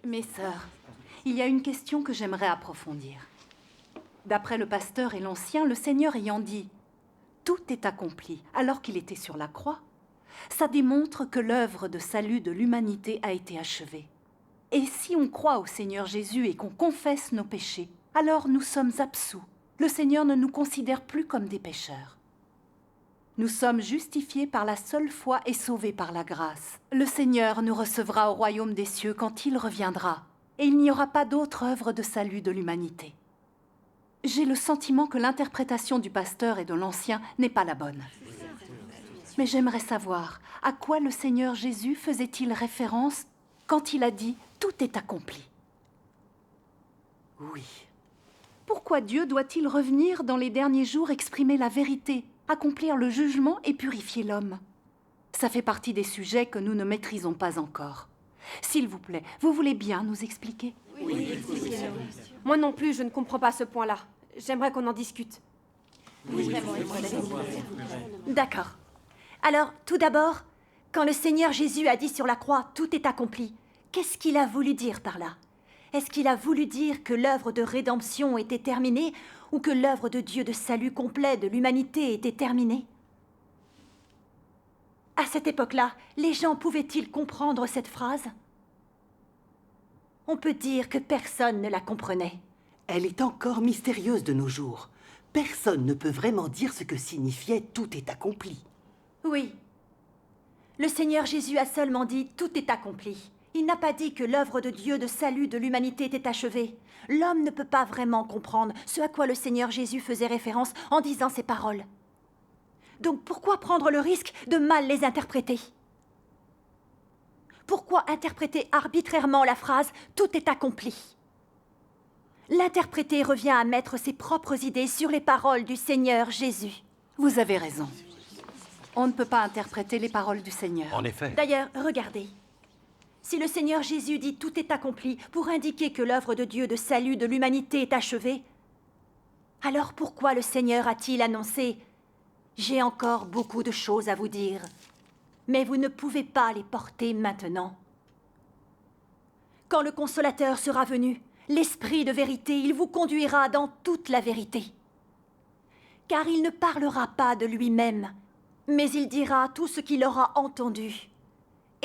Mes sœurs, il y a une question que j'aimerais approfondir. D'après le pasteur et l'Ancien, le Seigneur ayant dit « Tout est accompli » alors qu'il était sur la croix, ça démontre que l'œuvre de salut de l'humanité a été achevée. Et si on croit au Seigneur Jésus et qu'on confesse nos péchés, alors nous sommes absous. Le Seigneur ne nous considère plus comme des pécheurs. Nous sommes justifiés par la seule foi et sauvés par la grâce. Le Seigneur nous recevra au royaume des cieux quand il reviendra, et il n'y aura pas d'autre œuvre de salut de l'humanité. J'ai le sentiment que l'interprétation du pasteur et de l'Ancien n'est pas la bonne. Mais j'aimerais savoir, à quoi le Seigneur Jésus faisait-il référence quand il a dit « Tout est accompli » ? Oui. Pourquoi Dieu doit-il revenir dans les derniers jours exprimer la vérité, accomplir le jugement et purifier l'homme? Ça fait partie des sujets que nous ne maîtrisons pas encore. S'il vous plaît, vous voulez bien nous expliquer? Oui, expliquez-nous. Moi non plus, je ne comprends pas ce point-là. J'aimerais qu'on en discute. Oui. D'accord. Alors, tout d'abord, quand le Seigneur Jésus a dit sur la croix « Tout est accompli », qu'est-ce qu'il a voulu dire par là? Est-ce qu'il a voulu dire que l'œuvre de rédemption était terminée ou que l'œuvre de Dieu de salut complet de l'humanité était terminée? À cette époque-là, les gens pouvaient-ils comprendre cette phrase? On peut dire que personne ne la comprenait. Elle est encore mystérieuse de nos jours. Personne ne peut vraiment dire ce que signifiait « tout est accompli ». Oui. Le Seigneur Jésus a seulement dit « tout est accompli ». Il n'a pas dit que l'œuvre de Dieu de salut de l'humanité était achevée. L'homme ne peut pas vraiment comprendre ce à quoi le Seigneur Jésus faisait référence en disant ces paroles. Donc pourquoi prendre le risque de mal les interpréter? Pourquoi interpréter arbitrairement la phrase « tout est accompli » ? L'interpréter revient à mettre ses propres idées sur les paroles du Seigneur Jésus. Vous avez raison. On ne peut pas interpréter les paroles du Seigneur. En effet. D'ailleurs, regardez. Si le Seigneur Jésus dit « tout est accompli » pour indiquer que l'œuvre de Dieu de salut de l'humanité est achevée, alors pourquoi le Seigneur a-t-il annoncé « J'ai encore beaucoup de choses à vous dire, mais vous ne pouvez pas les porter maintenant ». Quand le Consolateur sera venu, l'Esprit de vérité, il vous conduira dans toute la vérité. Car il ne parlera pas de lui-même, mais il dira tout ce qu'il aura entendu.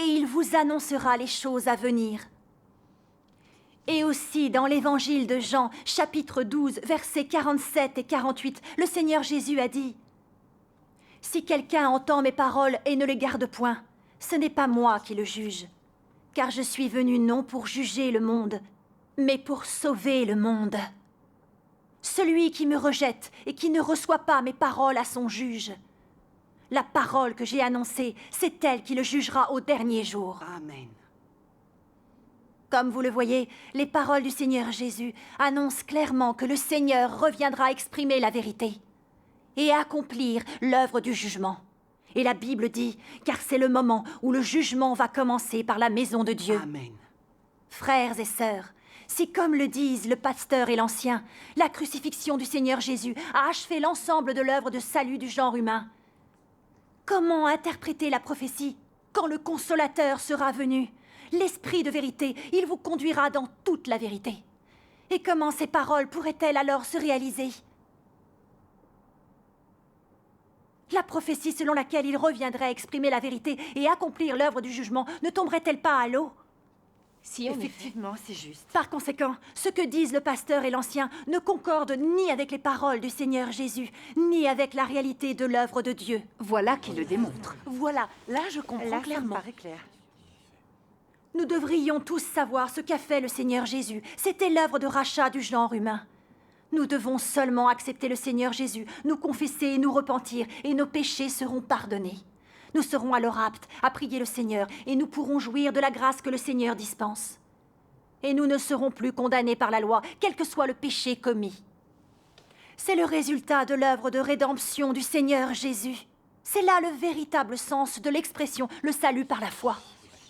Et il vous annoncera les choses à venir. Et aussi dans l'évangile de Jean, chapitre 12, versets 47 et 48, le Seigneur Jésus a dit « Si quelqu'un entend mes paroles et ne les garde point, ce n'est pas moi qui le juge, car je suis venu non pour juger le monde, mais pour sauver le monde. Celui qui me rejette et qui ne reçoit pas mes paroles à son juge, la parole que j'ai annoncée, c'est elle qui le jugera au dernier jour. » Amen. Comme vous le voyez, les paroles du Seigneur Jésus annoncent clairement que le Seigneur reviendra exprimer la vérité et accomplir l'œuvre du jugement. Et la Bible dit, car c'est le moment où le jugement va commencer par la maison de Dieu. Amen. Frères et sœurs, si comme le disent le pasteur et l'Ancien, la crucifixion du Seigneur Jésus a achevé l'ensemble de l'œuvre de salut du genre humain, comment interpréter la prophétie? Quand le Consolateur sera venu, l'Esprit de vérité, il vous conduira dans toute la vérité. Et comment ces paroles pourraient-elles alors se réaliser? La prophétie selon laquelle il reviendrait exprimer la vérité et accomplir l'œuvre du jugement ne tomberait-elle pas à l'eau? Si, effectivement, c'est juste. Par conséquent, ce que disent le pasteur et l'Ancien ne concordent ni avec les paroles du Seigneur Jésus, ni avec la réalité de l'œuvre de Dieu. Voilà qui le démontre. Voilà, là je comprends Là, clairement. ça me paraît clair. Nous devrions tous savoir ce qu'a fait le Seigneur Jésus. C'était l'œuvre de rachat du genre humain. Nous devons seulement accepter le Seigneur Jésus, nous confesser et nous repentir, et nos péchés seront pardonnés. Nous serons alors aptes à prier le Seigneur, et nous pourrons jouir de la grâce que le Seigneur dispense. Et nous ne serons plus condamnés par la loi, quel que soit le péché commis. C'est le résultat de l'œuvre de rédemption du Seigneur Jésus. C'est là le véritable sens de l'expression « le salut par la foi ».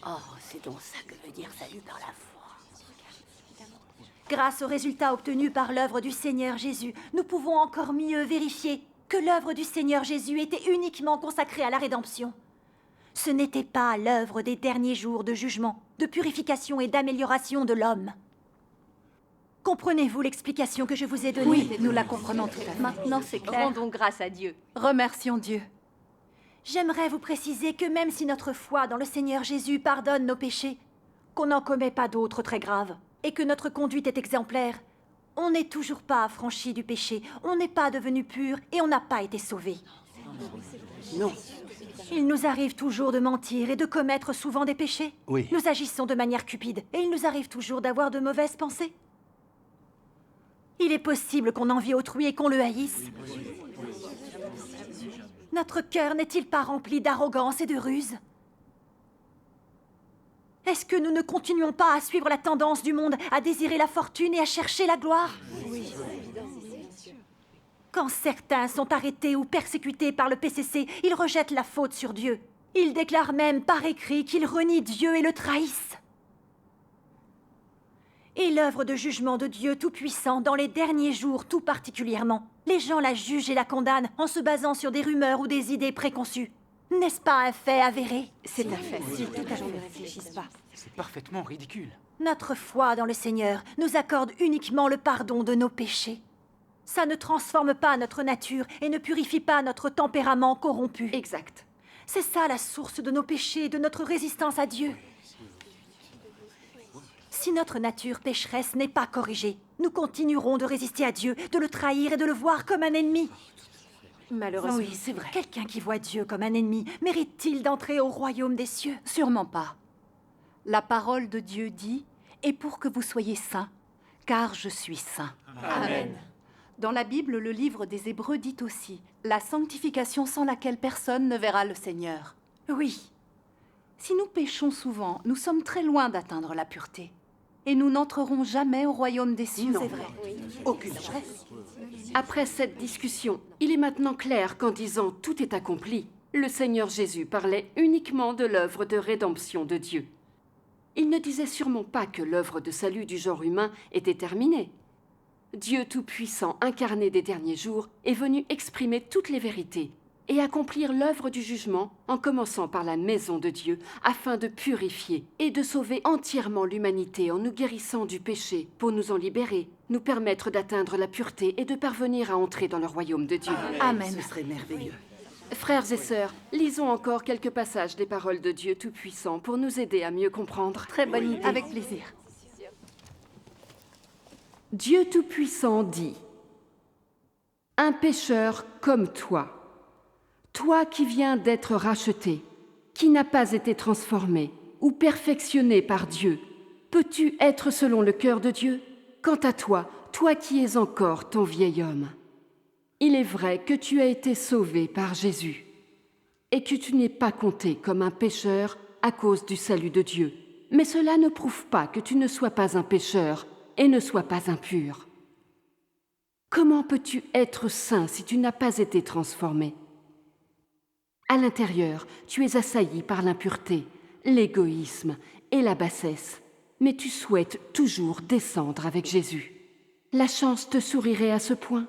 Oh, c'est donc ça que veut dire salut par la foi. Grâce aux résultats obtenus par l'œuvre du Seigneur Jésus, nous pouvons encore mieux vérifier que l'œuvre du Seigneur Jésus était uniquement consacrée à la rédemption. Ce n'était pas l'œuvre des derniers jours de jugement, de purification et d'amélioration de l'homme. Comprenez-vous l'explication que je vous ai donnée? Oui, nous la comprenons tout à fait. Maintenant, c'est clair. Rendons grâce à Dieu. Remercions Dieu. J'aimerais vous préciser que même si notre foi dans le Seigneur Jésus pardonne nos péchés, qu'on n'en commet pas d'autres très graves, et que notre conduite est exemplaire, on n'est toujours pas affranchi du péché, on n'est pas devenu pur et on n'a pas été sauvé. Non. Il nous arrive toujours de mentir et de commettre souvent des péchés. Oui. Nous agissons de manière cupide et il nous arrive toujours d'avoir de mauvaises pensées. Il est possible qu'on envie autrui et qu'on le haïsse. Notre cœur n'est-il pas rempli d'arrogance et de ruse? Est-ce que nous ne continuons pas à suivre la tendance du monde, à désirer la fortune et à chercher la gloire? Quand certains sont arrêtés ou persécutés par le PCC, ils rejettent la faute sur Dieu. Ils déclarent même par écrit qu'ils renient Dieu et le trahissent. Et l'œuvre de jugement de Dieu Tout-Puissant, dans les derniers jours tout particulièrement, les gens la jugent et la condamnent en se basant sur des rumeurs ou des idées préconçues. N'est-ce pas un fait avéré? C'est un fait, si tout à fait ne réfléchissent pas. C'est parfaitement ridicule. Notre foi dans le Seigneur nous accorde uniquement le pardon de nos péchés. Ça ne transforme pas notre nature et ne purifie pas notre tempérament corrompu. Exact. C'est ça la source de nos péchés et de notre résistance à Dieu. Si notre nature pécheresse n'est pas corrigée, nous continuerons de résister à Dieu, de le trahir et de le voir comme un ennemi. Malheureusement. Oui, c'est vrai. Quelqu'un qui voit Dieu comme un ennemi mérite-t-il d'entrer au royaume des cieux? Sûrement pas. La parole de Dieu dit « Et pour que vous soyez saints, car je suis saint. » Amen. Dans la Bible, le livre des Hébreux dit aussi « La sanctification sans laquelle personne ne verra le Seigneur. » Oui, Si nous péchons souvent, nous sommes très loin d'atteindre la pureté. Et nous n'entrerons jamais au royaume des cieux. Non. C'est vrai. Aucune chance. Après cette discussion, il est maintenant clair qu'en disant « tout est accompli », le Seigneur Jésus parlait uniquement de l'œuvre de rédemption de Dieu. Il ne disait sûrement pas que l'œuvre de salut du genre humain était terminée. Dieu Tout-Puissant, incarné des derniers jours, est venu exprimer toutes les vérités et accomplir l'œuvre du jugement en commençant par la maison de Dieu afin de purifier et de sauver entièrement l'humanité en nous guérissant du péché pour nous en libérer, nous permettre d'atteindre la pureté et de parvenir à entrer dans le royaume de Dieu. Amen. Ce serait merveilleux. Frères et sœurs, lisons encore quelques passages des paroles de Dieu Tout-Puissant pour nous aider à mieux comprendre. Très bonne idée. Avec plaisir. Dieu Tout-Puissant dit « Un pécheur comme toi, toi qui viens d'être racheté, qui n'a pas été transformé ou perfectionné par Dieu, peux-tu être selon le cœur de Dieu? Quant à toi, toi qui es encore ton vieil homme, il est vrai que tu as été sauvé par Jésus et que tu n'es pas compté comme un pécheur à cause du salut de Dieu. Mais cela ne prouve pas que tu ne sois pas un pécheur et ne sois pas impur. Comment peux-tu être saint si tu n'as pas été transformé? À l'intérieur, tu es assailli par l'impureté, l'égoïsme et la bassesse, mais tu souhaites toujours descendre avec Jésus. La chance te sourirait à ce point?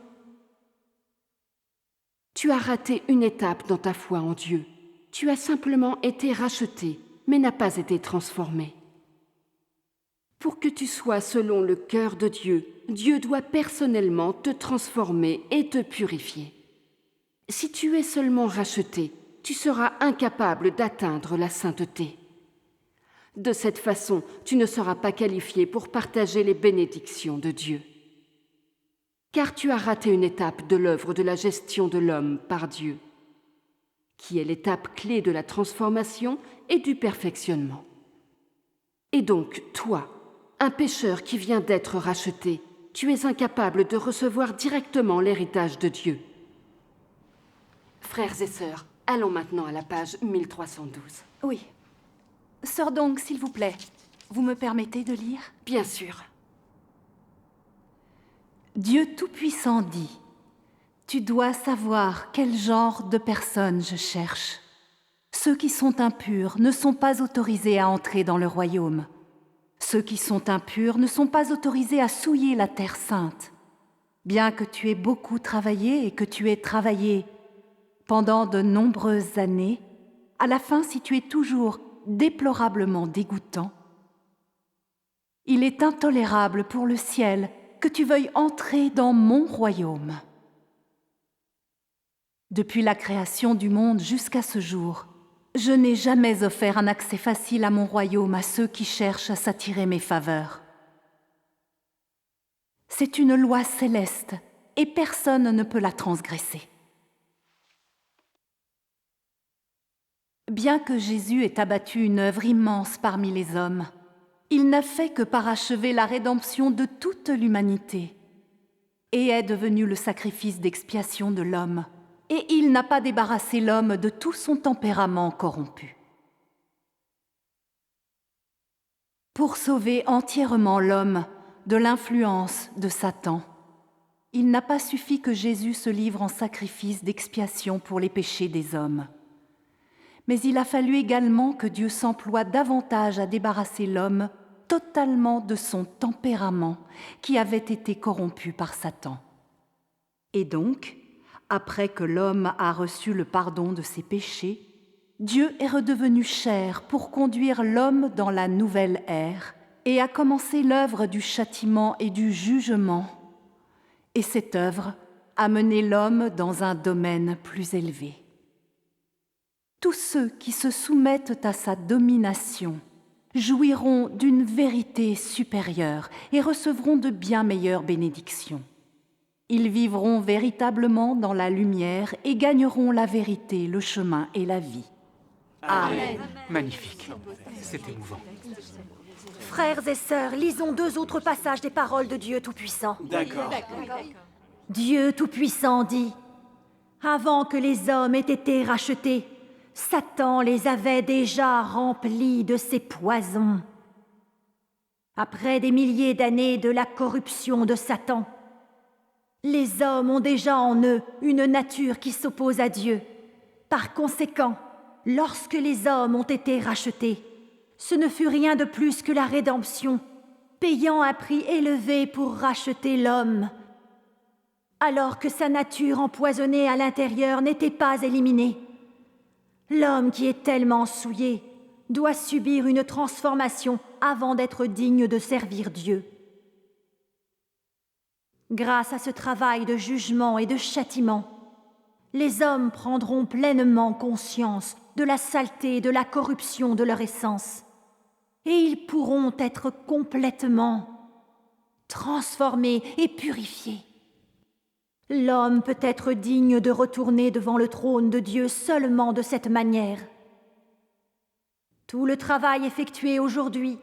Tu as raté une étape dans ta foi en Dieu. Tu as simplement été racheté, mais n'as pas été transformé. Pour que tu sois selon le cœur de Dieu, Dieu doit personnellement te transformer et te purifier. Si tu es seulement racheté, tu seras incapable d'atteindre la sainteté. De cette façon, tu ne seras pas qualifié pour partager les bénédictions de Dieu. Car tu as raté une étape de l'œuvre de la gestion de l'homme par Dieu, qui est l'étape clé de la transformation et du perfectionnement. Et donc, toi, un pécheur qui vient d'être racheté, tu es incapable de recevoir directement l'héritage de Dieu. Frères et sœurs, allons maintenant à la page 1312. Oui. Sœur donc, s'il vous plaît, vous me permettez de lire? Bien sûr. Dieu Tout-Puissant dit « Tu dois savoir quel genre de personnes je cherche. Ceux qui sont impurs ne sont pas autorisés à entrer dans le royaume. Ceux qui sont impurs ne sont pas autorisés à souiller la terre sainte. Bien que tu aies beaucoup travaillé et que tu aies travaillé pendant de nombreuses années, À la fin, si tu es toujours déplorablement dégoûtant, il est intolérable pour le ciel que tu veuilles entrer dans mon royaume. Depuis la création du monde jusqu'à ce jour, je n'ai jamais offert un accès facile à mon royaume à ceux qui cherchent à s'attirer mes faveurs. C'est une loi céleste et personne ne peut la transgresser. Bien que Jésus ait abattu une œuvre immense parmi les hommes, il n'a fait que parachever la rédemption de toute l'humanité et est devenu le sacrifice d'expiation de l'homme. Et il n'a pas débarrassé l'homme de tout son tempérament corrompu. Pour sauver entièrement l'homme de l'influence de Satan, il n'a pas suffi que Jésus se livre en sacrifice d'expiation pour les péchés des hommes. Mais il a fallu également que Dieu s'emploie davantage à débarrasser l'homme totalement de son tempérament qui avait été corrompu par Satan. Et donc, après que l'homme a reçu le pardon de ses péchés, Dieu est redevenu chair pour conduire l'homme dans la nouvelle ère et a commencé l'œuvre du châtiment et du jugement. Et cette œuvre a mené l'homme dans un domaine plus élevé. Tous ceux qui se soumettent à sa domination jouiront d'une vérité supérieure et recevront de bien meilleures bénédictions. Ils vivront véritablement dans la lumière et gagneront la vérité, le chemin et la vie. Amen. Magnifique. C'est émouvant. Frères et sœurs, lisons 2 autres passages des paroles de Dieu Tout-Puissant. D'accord. Dieu Tout-Puissant dit « Avant que les hommes aient été rachetés, Satan les avait déjà remplis de ses poisons. Après des milliers d'années de la corruption de Satan, les hommes ont déjà en eux une nature qui s'oppose à Dieu. Par conséquent, lorsque les hommes ont été rachetés, ce ne fut rien de plus que la rédemption, payant un prix élevé pour racheter l'homme. Alors que sa nature empoisonnée à l'intérieur n'était pas éliminée, l'homme qui est tellement souillé doit subir une transformation avant d'être digne de servir Dieu. Grâce à ce travail de jugement et de châtiment, les hommes prendront pleinement conscience de la saleté et de la corruption de leur essence, et ils pourront être complètement transformés et purifiés. L'homme peut être digne de retourner devant le trône de Dieu seulement de cette manière. Tout le travail effectué aujourd'hui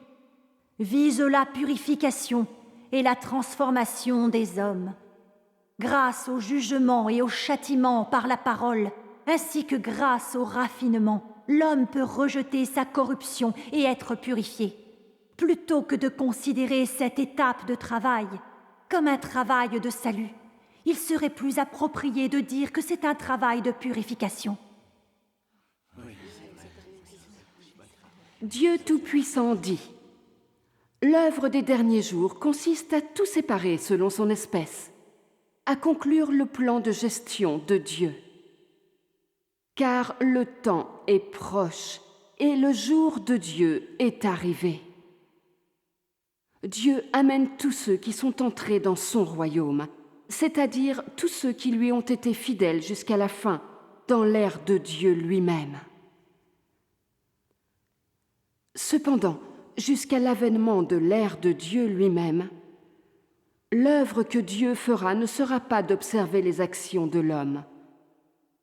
vise la purification et la transformation des hommes. Grâce au jugement et au châtiment par la parole, ainsi que grâce au raffinement, l'homme peut rejeter sa corruption et être purifié, plutôt que de considérer cette étape de travail comme un travail de salut. Il serait plus approprié de dire que c'est un travail de purification. Dieu Tout-Puissant dit « L'œuvre des derniers jours consiste à tout séparer selon son espèce, à conclure le plan de gestion de Dieu. Car le temps est proche et le jour de Dieu est arrivé. Dieu amène tous ceux qui sont entrés dans son royaume, c'est-à-dire tous ceux qui lui ont été fidèles jusqu'à la fin, dans l'ère de Dieu lui-même. Cependant, jusqu'à l'avènement de l'ère de Dieu lui-même, l'œuvre que Dieu fera ne sera pas d'observer les actions de l'homme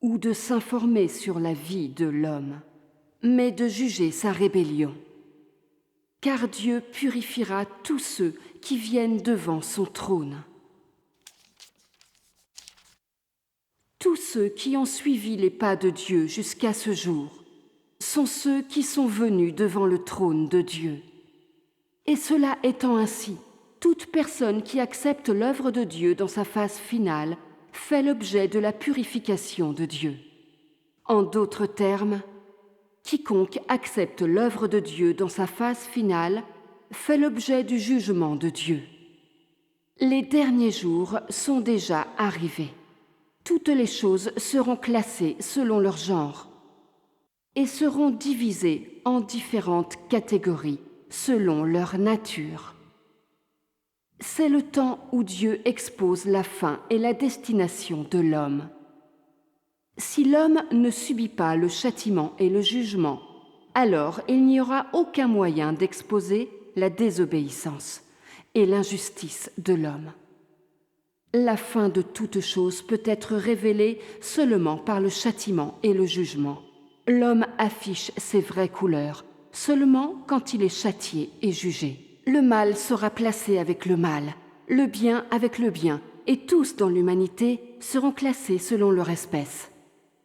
ou de s'informer sur la vie de l'homme, mais de juger sa rébellion. Car Dieu purifiera tous ceux qui viennent devant son trône. Tous ceux qui ont suivi les pas de Dieu jusqu'à ce jour sont ceux qui sont venus devant le trône de Dieu. Et cela étant ainsi, toute personne qui accepte l'œuvre de Dieu dans sa phase finale fait l'objet de la purification de Dieu. En d'autres termes, quiconque accepte l'œuvre de Dieu dans sa phase finale fait l'objet du jugement de Dieu. Les derniers jours sont déjà arrivés. Toutes les choses seront classées selon leur genre. et seront divisés en différentes catégories selon leur nature. C'est le temps où Dieu expose la fin et la destination de l'homme. Si l'homme ne subit pas le châtiment et le jugement, alors il n'y aura aucun moyen d'exposer la désobéissance et l'injustice de l'homme. La fin de toute chose peut être révélée seulement par le châtiment et le jugement. L'homme affiche ses vraies couleurs seulement quand il est châtié et jugé. Le mal sera placé avec le mal, le bien avec le bien, et tous dans l'humanité seront classés selon leur espèce.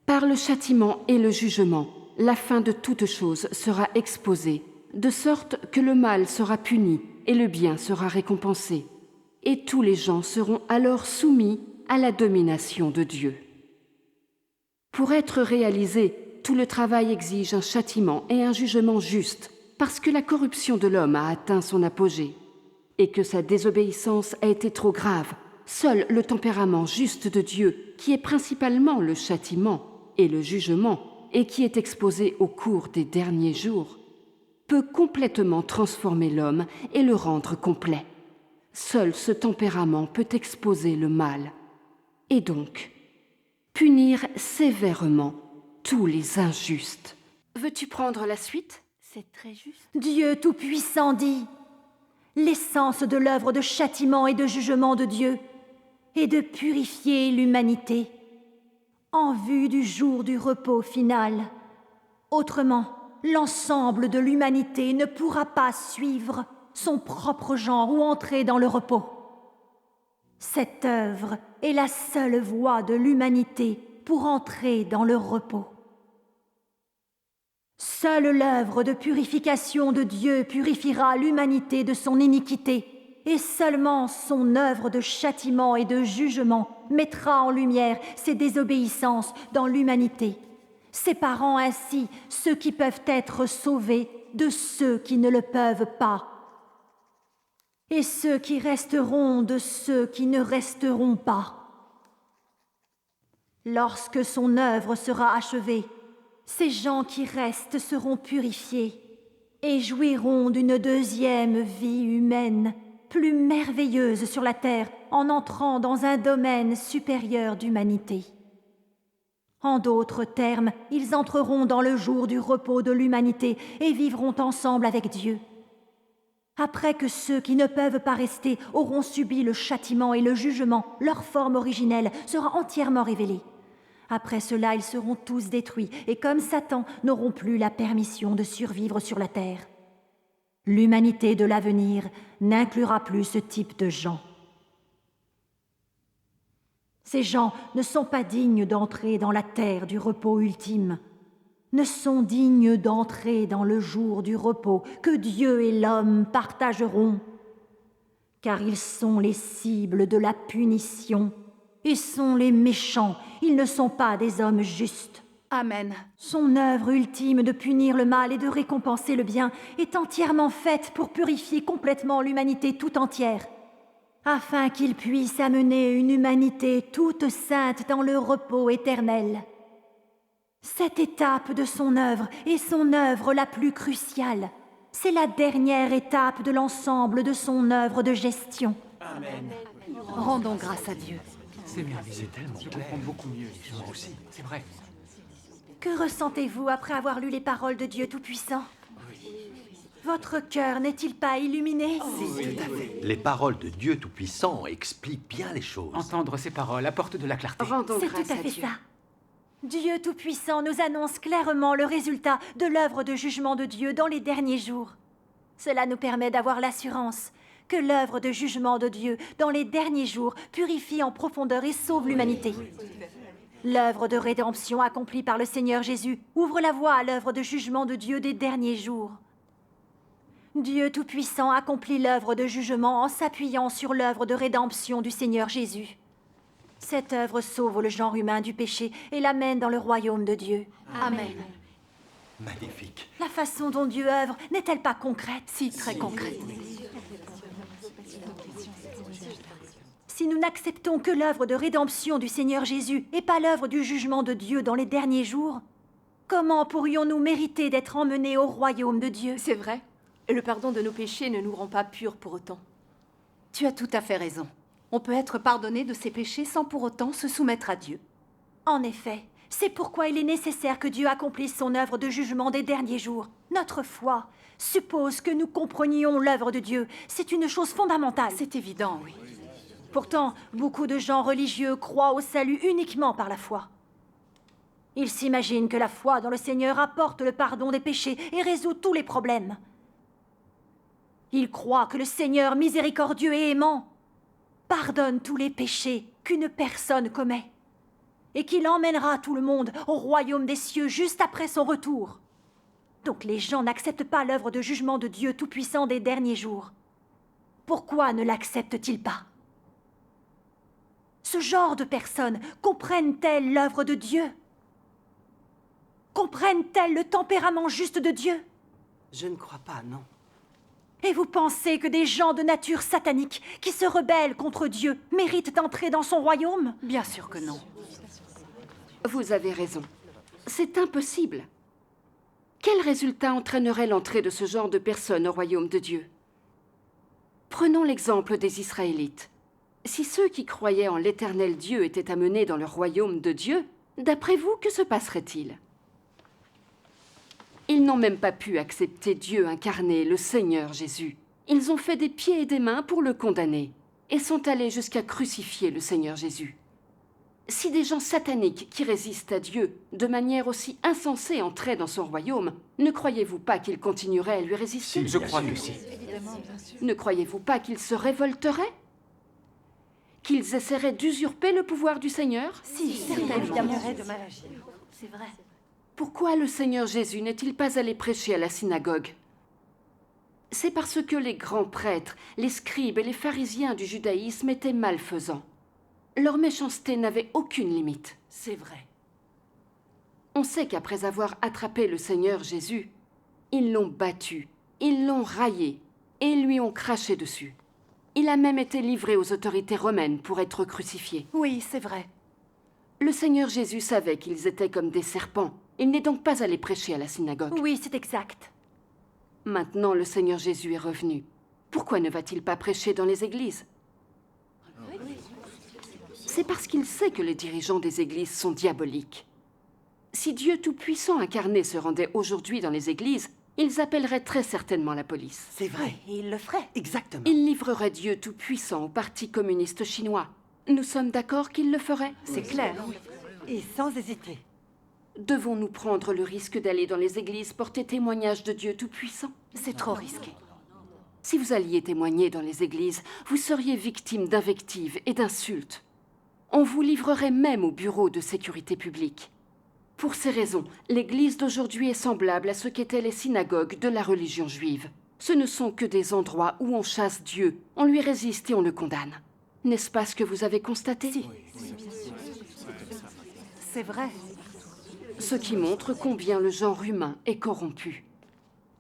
Par le châtiment et le jugement, la fin de toute chose sera exposée, de sorte que le mal sera puni et le bien sera récompensé. Et tous les gens seront alors soumis à la domination de Dieu. Pour être réalisé, tout le travail exige un châtiment et un jugement juste, parce que la corruption de l'homme a atteint son apogée, et que sa désobéissance a été trop grave. Seul le tempérament juste de Dieu, qui est principalement le châtiment et le jugement, et qui est exposé au cours des derniers jours, peut complètement transformer l'homme et le rendre complet. Seul ce tempérament peut exposer le mal, et donc punir sévèrement tous les injustes. Veux-tu prendre la suite ? C'est très juste. Dieu Tout-Puissant dit, l'essence de l'œuvre de châtiment et de jugement de Dieu est de purifier l'humanité en vue du jour du repos final. Autrement, l'ensemble de l'humanité ne pourra pas suivre son propre genre ou entrer dans le repos. Cette œuvre est la seule voie de l'humanité pour entrer dans le repos. Seule l'œuvre de purification de Dieu purifiera l'humanité de son iniquité, et seulement son œuvre de châtiment et de jugement mettra en lumière ses désobéissances dans l'humanité, séparant ainsi ceux qui peuvent être sauvés de ceux qui ne le peuvent pas, et ceux qui resteront de ceux qui ne resteront pas. Lorsque son œuvre sera achevée, ces gens qui restent seront purifiés et jouiront d'une deuxième vie humaine, plus merveilleuse sur la terre, en entrant dans un domaine supérieur d'humanité. En d'autres termes, ils entreront dans le jour du repos de l'humanité et vivront ensemble avec Dieu. Après que ceux qui ne peuvent pas rester auront subi le châtiment et le jugement, leur forme originelle sera entièrement révélée. Après cela, ils seront tous détruits, et comme Satan, n'auront plus la permission de survivre sur la terre. L'humanité de l'avenir n'inclura plus ce type de gens. Ces gens ne sont pas dignes d'entrer dans la terre du repos ultime, ne sont dignes d'entrer dans le jour du repos que Dieu et l'homme partageront, car ils sont les cibles de la punition. Ils sont les méchants, ils ne sont pas des hommes justes. Amen. Son œuvre ultime de punir le mal et de récompenser le bien est entièrement faite pour purifier complètement l'humanité tout entière, afin qu'il puisse amener une humanité toute sainte dans le repos éternel. Cette étape de son œuvre est son œuvre la plus cruciale. C'est la dernière étape de l'ensemble de son œuvre de gestion. Amen. Rendons grâce à Dieu. C'est merveilleux. C'est tellement clair. Je comprends beaucoup mieux les choses aussi. C'est vrai. Que ressentez-vous après avoir lu les paroles de Dieu Tout-Puissant ? Votre cœur n'est-il pas illuminé ? Les paroles de Dieu Tout-Puissant expliquent bien les choses. Entendre ces paroles apporte de la clarté. Rendons C'est grâce tout à à fait Dieu. ça. Dieu Tout-Puissant nous annonce clairement le résultat de l'œuvre de jugement de Dieu dans les derniers jours. Cela nous permet d'avoir l'assurance que l'œuvre de jugement de Dieu dans les derniers jours purifie en profondeur et sauve l'humanité. L'œuvre de rédemption accomplie par le Seigneur Jésus ouvre la voie à l'œuvre de jugement de Dieu des derniers jours. Dieu Tout-Puissant accomplit l'œuvre de jugement en s'appuyant sur l'œuvre de rédemption du Seigneur Jésus. Cette œuvre sauve le genre humain du péché et l'amène dans le royaume de Dieu. Amen. Magnifique. La façon dont Dieu œuvre n'est-elle pas concrète ? Si, très concrète. Si nous n'acceptons que l'œuvre de rédemption du Seigneur Jésus et pas l'œuvre du jugement de Dieu dans les derniers jours, Comment pourrions-nous mériter d'être emmenés au royaume de Dieu? C'est vrai. Et le pardon de nos péchés ne nous rend pas purs pour autant. Tu as tout à fait raison. On peut être pardonné de ses péchés sans pour autant se soumettre à Dieu. En effet, c'est pourquoi il est nécessaire que Dieu accomplisse son œuvre de jugement des derniers jours. Notre foi suppose que nous comprenions l'œuvre de Dieu. C'est une chose fondamentale. C'est évident, oui. Pourtant, beaucoup de gens religieux croient au salut uniquement par la foi. Ils s'imaginent que la foi dans le Seigneur apporte le pardon des péchés et résout tous les problèmes. Ils croient que le Seigneur miséricordieux et aimant pardonne tous les péchés qu'une personne commet et qu'il emmènera tout le monde au royaume des cieux juste après son retour. Donc les gens n'acceptent pas l'œuvre de jugement de Dieu Tout-Puissant des derniers jours. Pourquoi ne l'acceptent-ils pas? Ce genre de personnes comprennent-elles l'œuvre de Dieu? Comprennent-elles le tempérament juste de Dieu? Je ne crois pas, non. Et vous pensez que des gens de nature satanique qui se rebellent contre Dieu méritent d'entrer dans son royaume? Bien sûr que non. Vous avez raison. C'est impossible. Quel résultat entraînerait l'entrée de ce genre de personnes au royaume de Dieu? Prenons l'exemple des Israélites. Si ceux qui croyaient en l'Éternel Dieu étaient amenés dans le royaume de Dieu, d'après vous, que se passerait-il? Ils n'ont même pas pu accepter Dieu incarné, le Seigneur Jésus. Ils ont fait des pieds et des mains pour le condamner et sont allés jusqu'à crucifier le Seigneur Jésus. Si des gens sataniques qui résistent à Dieu de manière aussi insensée entraient dans son royaume, ne croyez-vous pas qu'ils continueraient à lui résister? Je crois que si. Ne croyez-vous pas qu'ils se révolteraient? Qu'ils essaieraient d'usurper le pouvoir du Seigneur? Si, Évidemment. c'est vrai. Pourquoi le Seigneur Jésus n'est-il pas allé prêcher à la synagogue? C'est parce que les grands prêtres, les scribes et les pharisiens du judaïsme étaient malfaisants. Leur méchanceté n'avait aucune limite. C'est vrai. On sait qu'après avoir attrapé le Seigneur Jésus, ils l'ont battu, ils l'ont raillé et lui ont craché dessus. Il a même été livré aux autorités romaines pour être crucifié. Oui, c'est vrai. Le Seigneur Jésus savait qu'ils étaient comme des serpents. Il n'est donc pas allé prêcher à la synagogue. Oui, c'est exact. Maintenant, le Seigneur Jésus est revenu. Pourquoi ne va-t-il pas prêcher dans les églises? C'est parce qu'il sait que les dirigeants des églises sont diaboliques. Si Dieu Tout-Puissant incarné se rendait aujourd'hui dans les églises, ils appelleraient très certainement la police. C'est vrai. Et il le ferait. Exactement. Ils livreraient Dieu Tout-Puissant au Parti communiste chinois. Nous sommes d'accord qu'ils le feraient? C'est clair. Et sans hésiter. Devons-nous prendre le risque d'aller dans les églises porter témoignage de Dieu Tout-Puissant? C'est trop risqué. Si vous alliez témoigner dans les églises, vous seriez victime d'invectives et d'insultes. On vous livrerait même au bureau de sécurité publique. Pour ces raisons, l'Église d'aujourd'hui est semblable à ce qu'étaient les synagogues de la religion juive. Ce ne sont que des endroits où on chasse Dieu, on lui résiste et on le condamne. N'est-ce pas ce que vous avez constaté? C'est vrai. Ce qui montre combien le genre humain est corrompu.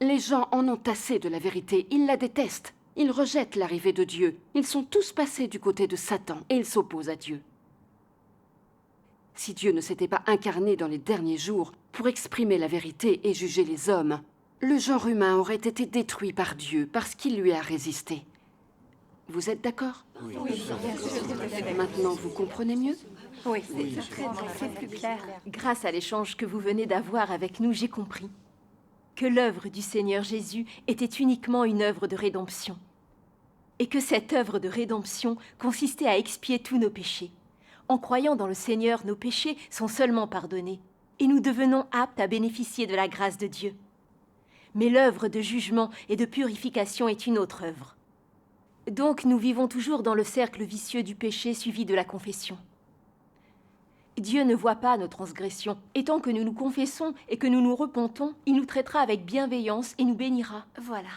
Les gens en ont assez de la vérité, ils la détestent. Ils rejettent l'arrivée de Dieu. Ils sont tous passés du côté de Satan et ils s'opposent à Dieu. Si Dieu ne s'était pas incarné dans les derniers jours pour exprimer la vérité et juger les hommes, le genre humain aurait été détruit par Dieu parce qu'il lui a résisté. Vous êtes d'accord? Oui. Maintenant, vous comprenez mieux? Oui. C'est plus clair. Grâce à l'échange que vous venez d'avoir avec nous, j'ai compris que l'œuvre du Seigneur Jésus était uniquement une œuvre de rédemption. Et que cette œuvre de rédemption consistait à expier tous nos péchés. En croyant dans le Seigneur, nos péchés sont seulement pardonnés, et nous devenons aptes à bénéficier de la grâce de Dieu. Mais l'œuvre de jugement et de purification est une autre œuvre. Donc nous vivons toujours dans le cercle vicieux du péché suivi de la confession. Dieu ne voit pas nos transgressions, et tant que nous nous confessons et que nous nous repentons, il nous traitera avec bienveillance et nous bénira. Voilà.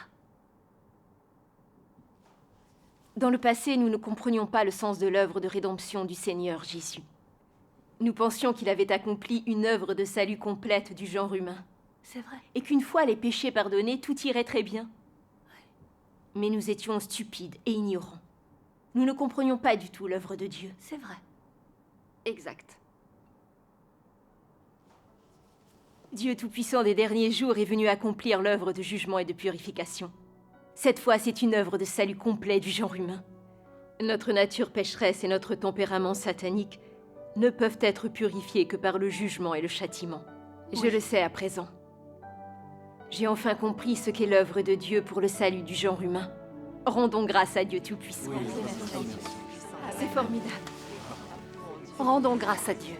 Dans le passé, nous ne comprenions pas le sens de l'œuvre de rédemption du Seigneur Jésus. Nous pensions qu'il avait accompli une œuvre de salut complète du genre humain. C'est vrai. Et qu'une fois les péchés pardonnés, tout irait très bien. Mais nous étions stupides et ignorants. Nous ne comprenions pas du tout l'œuvre de Dieu. C'est vrai. Exact. Dieu Tout-Puissant des derniers jours est venu accomplir l'œuvre de jugement et de purification. Cette fois, c'est une œuvre de salut complet du genre humain. Notre nature pécheresse et notre tempérament satanique ne peuvent être purifiés que par le jugement et le châtiment. Je le sais à présent. J'ai enfin compris ce qu'est l'œuvre de Dieu pour le salut du genre humain. Rendons grâce à Dieu Tout-Puissant. C'est formidable. Rendons grâce à Dieu.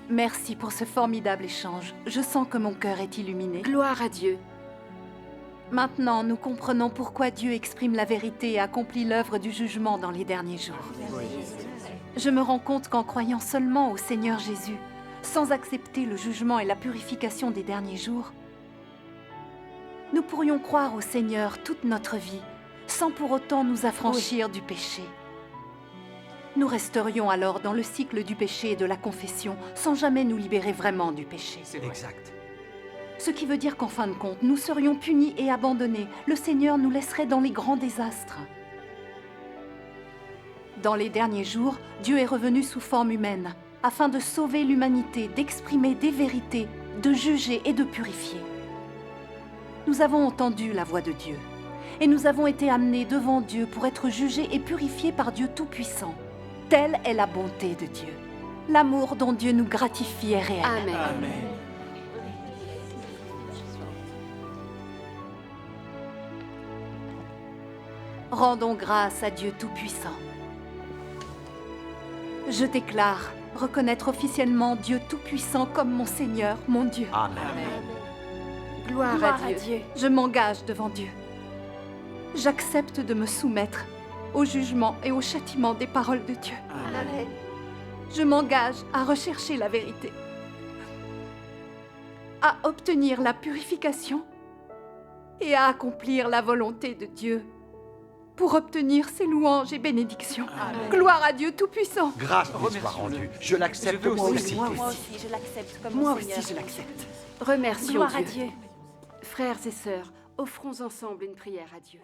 Merci pour ce formidable échange. Je sens que mon cœur est illuminé. Gloire à Dieu. Maintenant, nous comprenons pourquoi Dieu exprime la vérité et accomplit l'œuvre du jugement dans les derniers jours. Je me rends compte qu'en croyant seulement au Seigneur Jésus, sans accepter le jugement et la purification des derniers jours, nous pourrions croire au Seigneur toute notre vie, sans pour autant nous affranchir du péché. Nous resterions alors dans le cycle du péché et de la confession, sans jamais nous libérer vraiment du péché. C'est exact. Ce qui veut dire qu'en fin de compte, nous serions punis et abandonnés. Le Seigneur nous laisserait dans les grands désastres. Dans les derniers jours, Dieu est revenu sous forme humaine, afin de sauver l'humanité, d'exprimer des vérités, de juger et de purifier. Nous avons entendu la voix de Dieu, et nous avons été amenés devant Dieu pour être jugés et purifiés par Dieu Tout-Puissant. Telle est la bonté de Dieu. L'amour dont Dieu nous gratifie est réel. Amen. Amen. Rendons grâce à Dieu Tout-Puissant. Je déclare reconnaître officiellement Dieu Tout-Puissant comme mon Seigneur, mon Dieu. Amen. Gloire à Dieu. Je m'engage devant Dieu. J'accepte de me soumettre au jugement et au châtiment des paroles de Dieu. Amen. Je m'engage à rechercher la vérité, à obtenir la purification et à accomplir la volonté de Dieu pour obtenir ses louanges et bénédictions. Amen. Gloire à Dieu Tout-Puissant. Grâce lui soit Remercions-le. rendue. Je l'accepte Je veux moi aussi. aussi. Moi aussi, je l'accepte comme Moi mon aussi, Seigneur. je l'accepte. Remercions Gloire à Dieu. Dieu. Frères et sœurs, offrons ensemble une prière à Dieu.